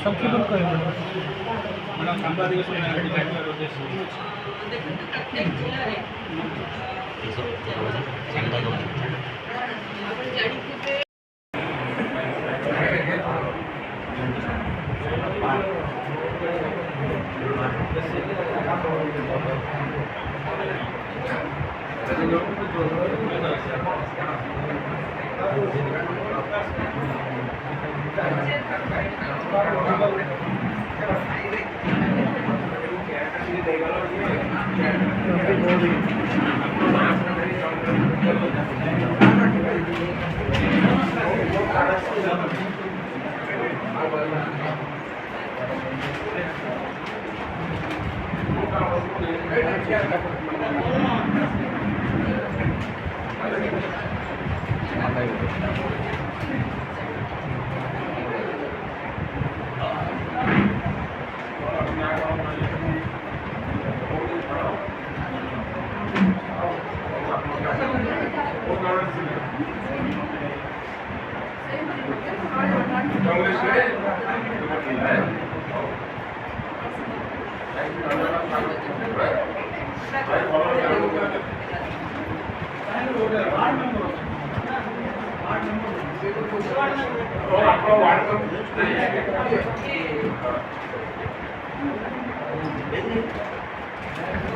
सबके लोग करेंगे मैडम सांबादिक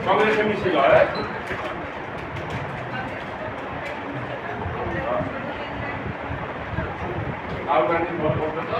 कांग्रेस मिसिल है राहुल गांधी बहुत बोलते तो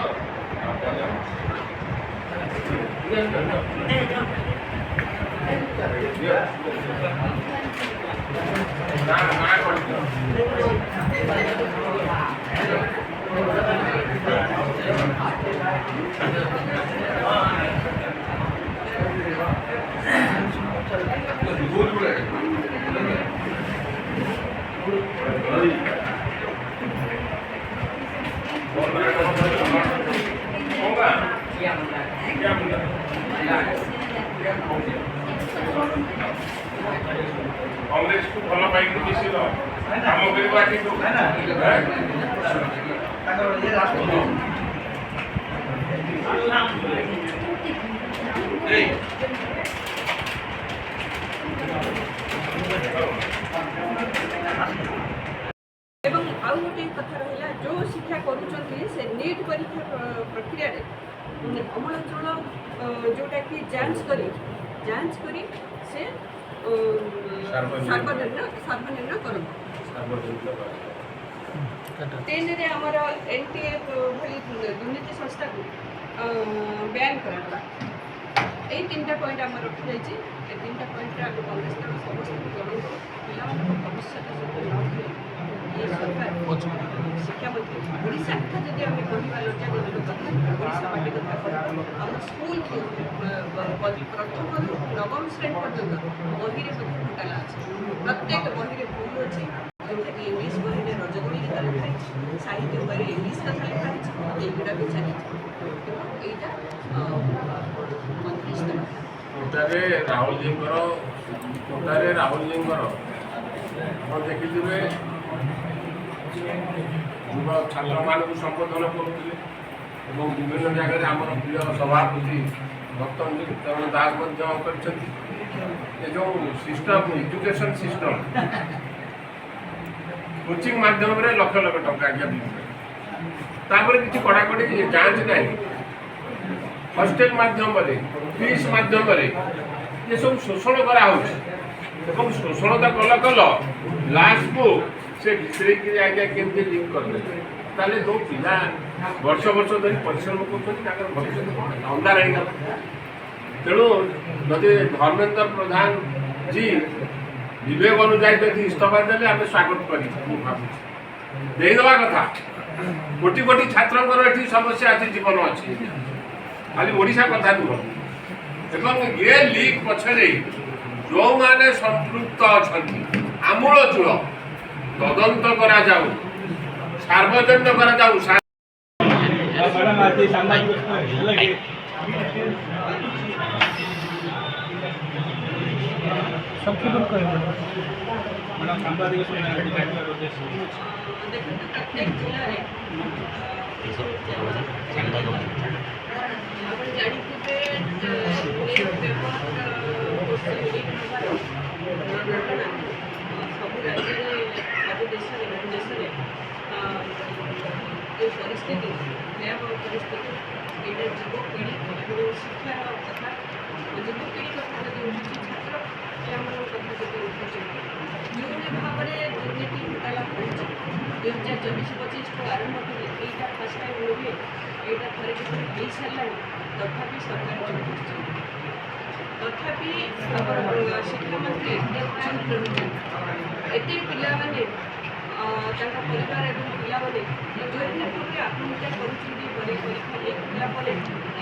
कांग्रेस को भल पाई मिसिल काम एवं आउ गोटे कथा रहा जो शिक्षा करुँच से नीट परीक्षा प्रक्रिया अमलांचल जोटा कि जांच करी से सार्वजनिक करूँ तेन आमर एनटीए भली दुर्नीति संस्था को बैन कर तीन पॉइंट आम रखी जाइए तीन पॉइंट आम कांग्रेस समस्त जन पिला भविष्य ये सरकार शिक्षा मंत्री ओडिशा कथा जब आम कहवा लज्जाजनक कथा ओडिशा बाटे कथा आम स्कूल प्रथम नवम श्रेणी पर्यटन बही में घोटाला अच्छे प्रत्येक बही में भूल अच्छे जोटा कि इंग्लीश बही में रजगुणी गीत लिखाई साहित्य बही इंग्लीश कथा लिखाई युवा भी चली मंत्री स्तर राहुल जी देखिए युव छात्र मान संबोधन करुले विभिन्न जगह आम प्रिय सभापति भक्तंजलि चरण दास जो सिस्टम एजुकेशन सिस्टम कोचिंग माध्यम लक्ष लक्ष टंका किसी कड़ाकड़ी जांच ना हॉस्टेल माध्यम फीस माध्यम ये सब शोषण करा शोषण तो कल लास्ट को से घिसरे आज्ञा केमती लिंक करदे ताले जो पिला वर्ष वर्ष धरी परिश्रम कर भविष्य अंधार होगा तेणु जदि धर्मेन्द्र प्रधान जी विवेक अनुजाई यदि इस्तफा देते आम स्वागत करदेवा कथा कोटि कोटि छात्र ये समस्या अच्छी जीवन अच्छी खाली ओडिशा कथा नुह एवं ये लीक पछरे जो माने संपृक्त अच्छा आमूल चूल तदंत करा जाऊ सार्वजनिक करा जाऊ संक्षेप कहूँ देखो प्रत्येक जिले में आप जानते सब राज्य सब देश परिस्थिति भयावह परिस्थिति ये युवपीढ़ी शिक्षार कथा युवपीढ़ी कथा जो उठुची छात्र पिलामान कथा जो उठुचे जो भाव में दुर्नीति घोटाला हो 2024-25 को आरंभ कले यहाँ फर्स्ट टाइम नुहे यहाँ थे जो हो सारा तथापि सरकार चुप तथापि शिक्षा मंत्री चुप रही एत पिला परिवार और पिला जो भाव आत्महत्या कर परीक्षा एक पिला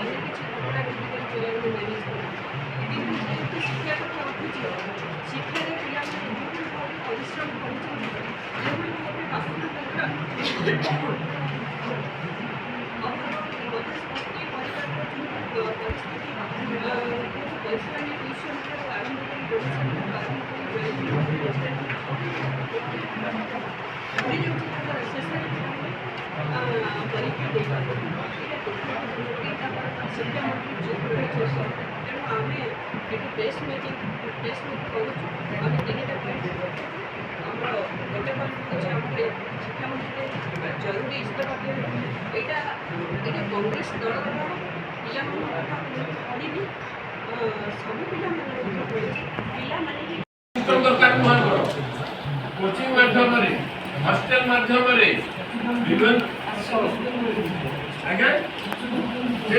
अन्य किसी घटना घटी पिला मैनेज कर शिक्षा कथा उठुची शिक्षा पिला परिश्रम परीक्षा दे शिक्षा मंत्री चुप रही तेणु आम ये प्रेस मीटिंग करूँ आम तीन गोटे गोटे शिक्षा मंत्री जरूरी इस्तीफा दिए यहाँ कांग्रेस दल पिला पढ़ी सब पिला कोचिंग माध्यम हॉस्टेल माध्यम आज्ञा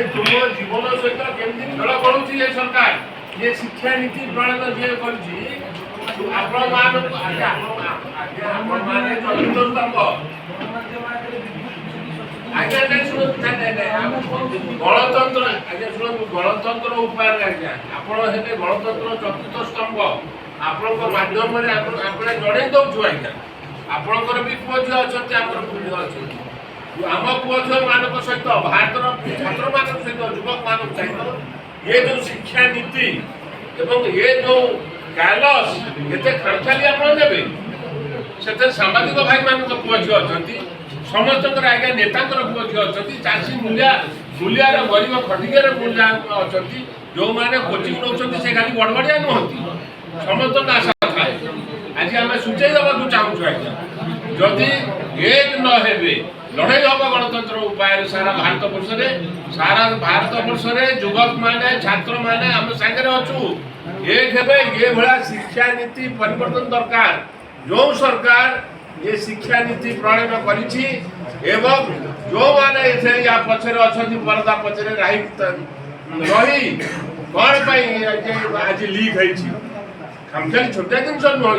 तुम जीवन सहित केमती खेल करुच्ची ये सरकार ये शिक्षा नीति प्रणयन जी कर गणतंत्र आज्ञा शुणु गणतंत्र उपाय आज्ञा आपण हेले गणतंत्र चतुर्थ स्तंभ आपण माध्यम आपण जड़े दौचु आज्ञा आपणकर भी पुओ झी अच्छा आम पुओ अच्छे आम पुओ झी मान सहित भारत छात्र मान सहित युवक मान सहित ये जो शिक्षा नीति एवं ये जो कैलस ये खामखाली आप देवे से सामाजिक भाई मान पुओ झी अच्छा समस्त आज्ञा नेता पुओ झी अच्छा चाषी मूल्या मूल्यार गरीब खटिकार मूल्या अच्छा जो मैंने कोचिंग नौ से खाली बड़बड़िया नुहति समस्त आशा थाए आज आम सूचई देवाक चाहूँ आज्ञा जदि एक न हेबे लड़ाई हम गणतंत्र उपाय सारा भारत वर्ष युवक माने छात्र माने आम सागर अच्छू एक हेबे ये भाया शिक्षा नीति परिवर्तन दरकार जो सरकार ये शिक्षा नीति प्रणयन करिछि एवं जो माने या पछरे अछंती परदा पछरे रही कौन आज लीक है खामखाली छोटा जिनस नुह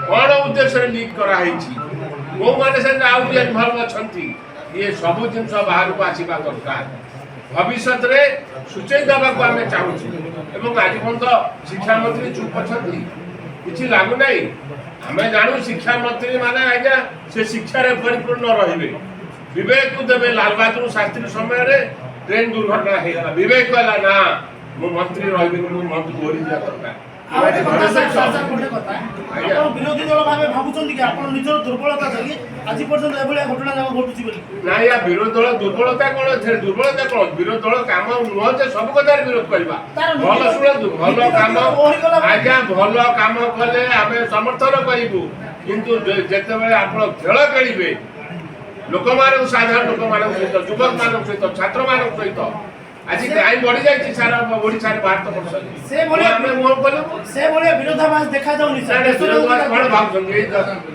कौन उद्देश्य लीक कराई कौ मैंने से इनवल्व अच्छा ये सब जिन बाहर को आसवा दरकार भविष्य में सूचई देवाक आम चाहूँ आज पर्यंत शिक्षा मंत्री चुप अच्छा कि लगुना आम जानू शिक्षा मंत्री माने आज्ञा से शिक्षार परिपूर्ण रे विवेक को देवे लाल बहादुर शास्त्री समय ट्रेन दुर्घटना होगा विवेक कहला ना मु मंत्री रही मंत्री ओरी जा दरकार विरोधी दल भाव भावुं कि आप निजर दुर्बलता देखिए आज पर्यटन एभलिया घटना जब घटुची ना या विरोधी दल दुर्बलता कौन विरोधी दल काम नुह जे सब कथा विरोध करवा भल शुणु भल काम आज्ञा भल काम कले आम समर्थन करूँ किंतु जिते आप खेल खेलिए लोक साधारण लोक सहित युवक मान सहित छात्र मान सहित आज क्राइम बढ़ी जाए सारा ओडिशा भारत वर्ष से विरोधाभास देखा कौन भाव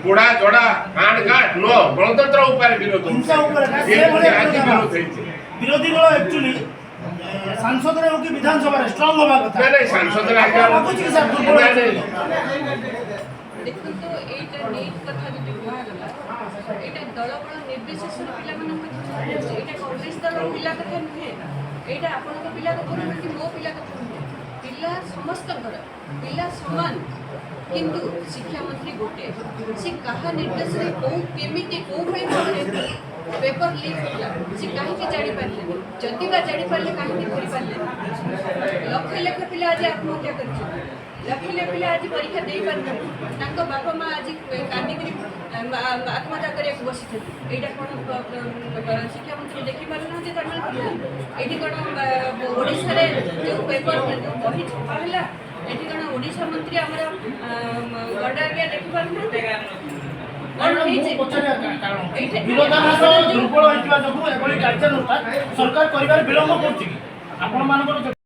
बुढ़ा जड़ा कांड काट नो गणतंत्र उपाय विरोध विरोधी दल एक्चुअली सांसद रे कि विधानसभा स्ट्रांग होबा कथा नहीं सांसद रे देखो तो एटा नीट कथा जो कहा गला एटा दल बळ निर्विशेष पिला मन एटा कांग्रेस दल पिला कथा नुहे एटा आपन को पिला कथा नुहे कि मो पिला कथा नुहे पिला समस्त पिला समान किंतु शिक्षा मंत्री गोटे से कहा निर्देश रे को केमिति को भई पेपर लीक होला से कहीं जानी पारे जदि बा जानी पारे कहीं कर पारे लक्ष लक्ष पिला आज आत्महत्या कर लक्ष लक्ष पिला आज परीक्षा दे पारे बापा माँ आज कांदिक आत्महत्या करने बसी यहाँ कौन शिक्षा मंत्री देखी पारना ये कौन ओडिशा जो पेपर बही छपा है ये कौन ओडिशा मंत्री आम गड़ा आज्ञा देखी पारना विरोधाभास दुर्बल होइଥିବା ଯୋଗୁଁ ଏଭଳି କାର୍ଯ୍ୟାନୁଷ୍ଠାନ ସରକାର କରିବାରେ ବିଳମ୍ବ କରୁଛି କି ଆପଣ ମାନଙ୍କର